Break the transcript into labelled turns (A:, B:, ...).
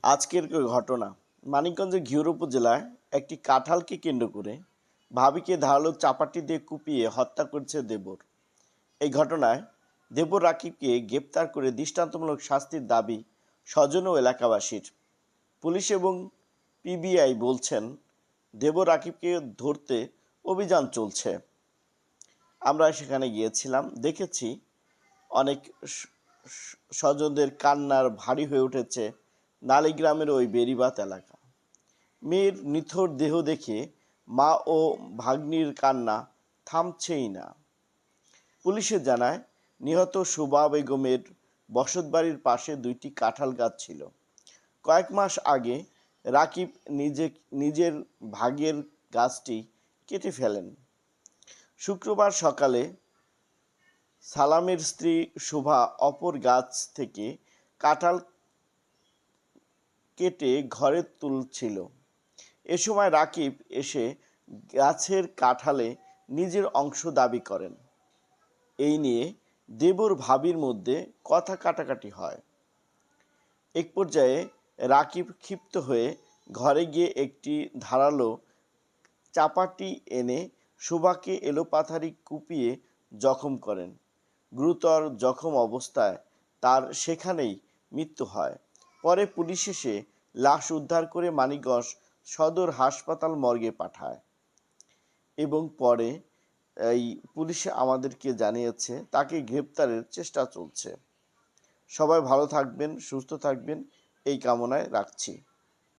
A: আজকের ঘটনা মানিকগঞ্জের ঘিওর উপজেলায় একটি কাঁঠালকে কেন্দ্র করে ভাবিকে ধারালো চাপাটি দিয়ে কুপিয়ে হত্যা করেছে দেবর। এই ঘটনায় দেবর রাকিবকে গ্রেপ্তার করে দৃষ্টান্তমূলক শাস্তির দাবি স্বজন ও এলাকাবাসীর। পুলিশ এবং পিবিআই বলছেন দেবর রাকিবকে ধরতে অভিযান চলছে। আমরা সেখানে গিয়েছিলাম, দেখেছি অনেক স্বজনদের কান্নার ভারী হয়ে উঠেছে নালিগ্রামের ওই বেড়িবাঁধ এলাকা। মেয়ের নিথর দেহ দেখে মা ও ভাগ্নির কান্না থামছেই না। পুলিশে জানায় নিহত শোভা বেগমের বসতবাড়ির পাশে দুইটি কাঁঠাল গাছ ছিল। কয়েক মাস আগে রাকিব নিজের ভাগের গাছটি কেটে ফেলেন। শুক্রবার সকালে সালামের স্ত্রী শোভা অপর গাছ থেকে কাঁঠাল কেটে ঘরে তুলছিল। এ সময় রাকিব এসে গাছের কাঁঠালে নিজের অংশ দাবি করেন। এই নিয়ে দেবর ভাবির মধ্যে কথা কাটাকাটি হয়। এক পর্যায়ে রাকিব ক্ষিপ্ত হয়ে ঘরে গিয়ে একটি ধারালো চাপাটি এনে শোভাকে এলোপাথারি কুপিয়ে জখম করেন। গুরুতর জখম অবস্থায় তার সেখানেই মৃত্যু হয়। পরে পুলিশ এসে লাশ উদ্ধার করে মানিকগঞ্জ সদর হাসপাতাল মর্গে পাঠায় এবং পরে এই পুলিশ আমাদেরকে জানিয়েছে তাকে গ্রেপ্তারের চেষ্টা চলছে। সবাই ভালো থাকবেন, সুস্থ থাকবেন এই কামনায় রাখছি।